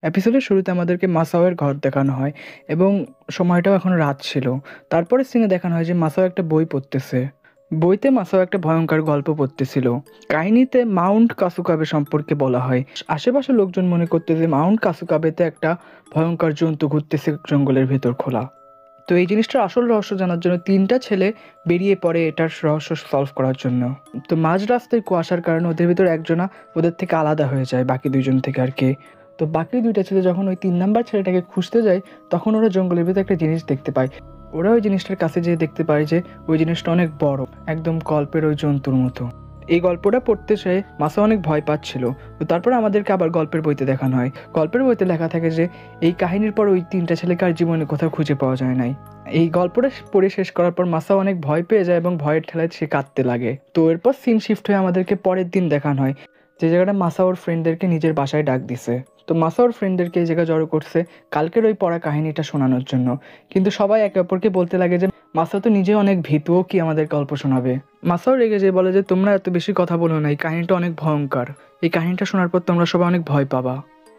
এপিসোডের শুরুতে আমাদেরকে মাসাওয়ের ঘর দেখানো হয় এবং সময়টাও এখন রাত ছিল। তারপরে সিনে দেখানো হয় যে মাসাও একটা বই পড়তেছে। বইতে মাসাও একটা ভয়ঙ্কর গল্প পড়তেছিল। কাহিনীতে মাউন্ট কাসুকাবে সম্পর্কে বলা হয়। আশেপাশের লোকজন মনে করতে যে মাউন্ট কাসুকাবেতে একটা ভয়ঙ্কর জন্তু ঘুরতেছে জঙ্গলের ভেতর খোলা। তো এই জিনিসটার আসল রহস্য জানার জন্য তিনটা ছেলে বেরিয়ে পড়ে এটার রহস্য সলভ করার জন্য। তো মাঝ রাস্তায় কুয়াশার কারণে ওদের ভিতর একজনা ওদের থেকে আলাদা হয়ে যায় বাকি দুইজন থেকে আর কি। তো বাকি দুইটা ছেলে যখন ওই 3 নাম্বার ছেলেটাকে খুঁজতে যায় তখন ওরা জঙ্গলের ভিতরে একটা জিনিস দেখতে পায়। ওরা ওই জিনিসটার কাছে যেয়ে দেখতে পায় যে ওই জিনিসটা অনেক বড়, একদম গল্পের ওই জন্তুর মতো। এই গল্পটা পড়তে সে মাসা অনেক ভয় পাচ্ছিল। তো তারপরে আমাদেরকে আবার গল্পের বইতে দেখানো হয়। গল্পের বইতে লেখা থাকে যে এই কাহিনীর পর ওই 3টা ছেলেকে আর জীবনে কোথাও খুঁজে পাওয়া যায় নাই। এই গল্পটা পড়ে শেষ করার পর মাসা অনেক ভয় পেয়ে যায় এবং ভয়ের ঠেলায় সে কাঁদতে লাগে। তো এরপর সিন শিফট হয়ে আমাদেরকে পরের দিন দেখানো হয় যে জায়গাটা মাসা ওর ফ্রেন্ডদেরকে নিজের বাসায় ডাক দিছে। তো মাসা ওর ফ্রেন্ডদেরকে এই জায়গায় জড়ো করছে কালকের ওই পড়া কাহিনীটা শোনানোর জন্য। কিন্তু সবাই একে অপরকে বলতে লাগে যে মাসা তো নিজে অনেক ভীতু, ও কি আমাদের গল্প শোনাবে। মাসাও রেগে যেয়ে বলে যে তোমরা এত বেশি কথা বলো না, এই কাহিনীটা অনেক ভয়ঙ্কর, এই কাহিনীটা শোনার পর তোমরা সবাই অনেক ভয় পাবা।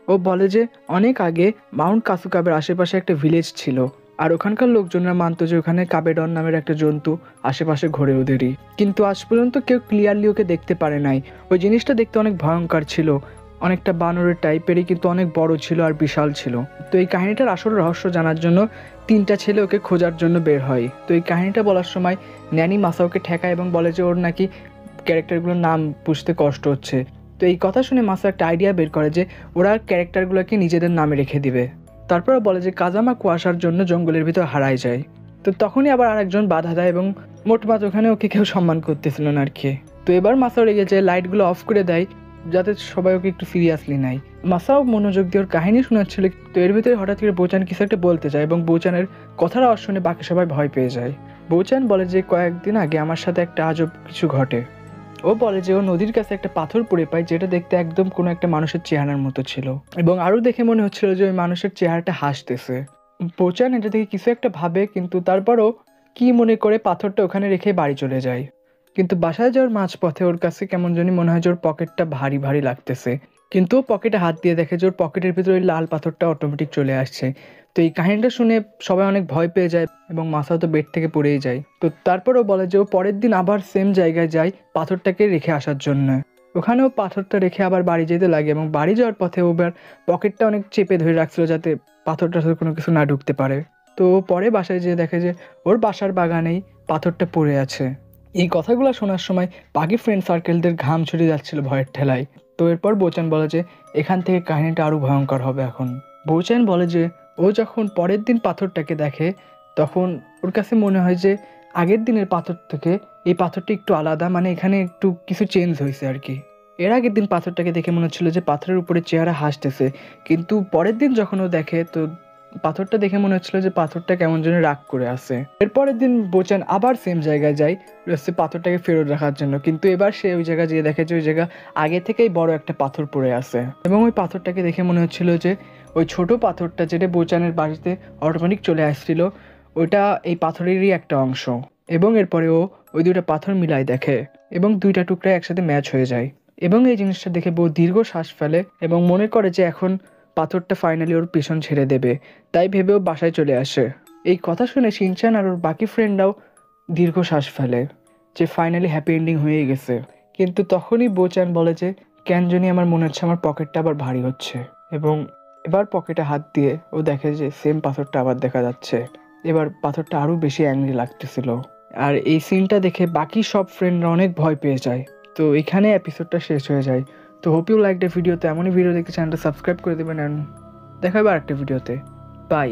ও বলে যে অনেক আগে মাউন্ট কাসুকাবের আশেপাশে একটা ভিলেজ ছিল আর ওখানকার লোকজনরা মানতো যে ওখানে কাবেডন নামের একটা জন্তু আশেপাশে ঘোরে ওদেরই। কিন্তু আজ পর্যন্ত কেউ ক্লিয়ারলি ওকে দেখতে পারে নাই। ওই জিনিসটা দেখতে অনেক ভয়ঙ্কর ছিল, অনেকটা বানরের টাইপেরই, কিন্তু অনেক বড় ছিল আর বিশাল ছিল। তো এই কাহিনীটার আসল রহস্য জানার জন্য 3টা ছেলে ওকে খোঁজার জন্য বের হয়। তো এই কাহিনীটা বলার সময় ন্যানি মাসাওকে ঠেকায় এবং বলে যে ওর নাকি ক্যারেক্টারগুলোর নাম বুঝতে কষ্ট হচ্ছে। তো এই কথা শুনে মাসা একটা আইডিয়া বের করে যে ওরা ক্যারেক্টারগুলোকে নিজেদের নামে রেখে দিবে। তারপর বলে যে কাজামা কুয়াশার জন্য জঙ্গলের ভিতর হারায় যায়। তো তখনই আবার আরেকজন বাধা দেয় এবং মোটমাট ওখানে ওকে কেউ সম্মান করতেছিল না আর কি। তো এবার মাসাও রেগে যায়, লাইটগুলো অফ করে দেয় যাতে সবাই ওকে একটু সিরিয়াসলি নেয়। মাসাও মনোযোগ দিয়ে ওর কাহিনী শোনাচ্ছিল। তো এর ভিতরে হঠাৎ করে বোচান কিছু একটা বলতে যায় এবং বোচানের কথার আওয়াজ শুনে বাকি সবাই ভয় পেয়ে যায়। বোচান বলে যে কয়েকদিন আগে আমার সাথে একটা আজব কিছু ঘটে। ও বলে যে ও নদীর কাছে একটা পাথর পড়ে পায় যেটা দেখতে একদম কোনো একটা মানুষের চেহারার মতো ছিল এবং আরও দেখে মনে হচ্ছিল যে ওই মানুষের চেহারাটা হাসতেছে। বোচান এটা থেকে কিছু একটা ভাবে, কিন্তু তারপরও কি মনে করে পাথরটা ওখানে রেখে বাড়ি চলে যায়। কিন্তু বাসায় যাওয়ার মাঝপথে ওর কাছে কেমন জানি মনে হয় যে ওর পকেটটা ভারী ভারী লাগতেছে। কিন্তু ও পকেটে হাত দিয়ে দেখে যে ওর পকেটের ভিতরে ওই লাল পাথরটা অটোমেটিক চলে আসছে। তো এই কাহিনীটা শুনে সবাই অনেক ভয় পেয়ে যায় এবং মাথা তো বেড থেকে পড়েই যায়। তো তারপরও বলে যে ও পরের দিন আবার সেম জায়গায় যায় পাথরটাকে রেখে আসার জন্য। ওখানেও পাথরটা রেখে আবার বাড়ি যেতে লাগে এবং বাড়ি যাওয়ার পথে ওবার পকেটটা অনেক চেপে ধরে রাখছিল যাতে পাথরটা কোনো কিছু না ঢুকতে পারে। তো পরে বাসায় যেয়ে দেখে যে ওর বাসার বাগানেই পাথরটা পড়ে আছে। এই কথাগুলো শোনার সময় বাকি ফ্রেন্ড সার্কেলদের ঘাম ছড়িয়ে যাচ্ছিল ভয়ের ঠেলায়। তো এরপর বোচান বলে যে এখান থেকে কাহিনীটা আরও ভয়ঙ্কর হবে এখন। বোচান বলে যে ও যখন পরের দিন পাথরটাকে দেখে তখন ওর কাছে মনে হয় যে আগের দিনের পাথর থেকে এই পাথরটা একটু আলাদা, মানে এখানে একটু কিছু চেঞ্জ হয়েছে আর কি। এর আগের দিন পাথরটাকে দেখে মনে হচ্ছিল যে পাথরের উপরে চেহারা হাসতেছে, কিন্তু পরের দিন যখন ও দেখে তো পাথরটা দেখে মনে হচ্ছিল যে পাথরটা কেমন যেন রাগ করে আছে। এরপরের দিন বোচান আবার সেম জায়গায় যায় পাথরটাকে ফেরত রাখার জন্য, কিন্তু এবার সে ওই জায়গায় যেয়ে দেখে যে ওই জায়গা আগে থেকেই বড় একটা পাথর পড়ে আছে এবং ওই পাথরটাকে দেখে মনে হচ্ছিল যে ওই ছোট পাথরটা যেটা বোচানের বাড়িতে অটোমেটিক চলে আসছিল ওইটা এই পাথরেরই একটা অংশ। এবং এরপরে ও ওই দুইটা পাথর মিলাই দেখে এবং দুইটা টুকরা একসাথে ম্যাচ হয়ে যায় এবং এই জিনিসটা দেখে বউ দীর্ঘ শ্বাস ফেলে এবং মনে করে যে এখন পাথরটা ফাইনালি ওর পিছন ছেড়ে দেবে। তাই ভেবেও বাসায় চলে আসে। এই কথা শুনে শিনচান আর ওর বাকি ফ্রেন্ডরাও দীর্ঘ শ্বাস ফেলে যে ফাইনালি হ্যাপি এন্ডিং হয়ে গেছে। কিন্তু তখনই বোচান বলে যে কেন জানি আমার মনে হচ্ছে আমার পকেটটা আবার ভারী হচ্ছে এবং এবার পকেটে হাত দিয়ে ও দেখে যে সেম পাথরটা আবার দেখা যাচ্ছে। এবার পাথরটা আরও বেশি অ্যাংরি লাগতেছিল আর এই সিনটা দেখে বাকি সব ফ্রেন্ডরা অনেক ভয় পেয়ে যায়। তো এখানে এপিসোডটা শেষ হয়ে যায়। তো hope you like the video. তো এমনই ভিডিও দেখতে চ্যানেলটা সাবস্ক্রাইব করে দেবেন অ্যান্ড দেখা হবে আরেকটা ভিডিওতে। বাই।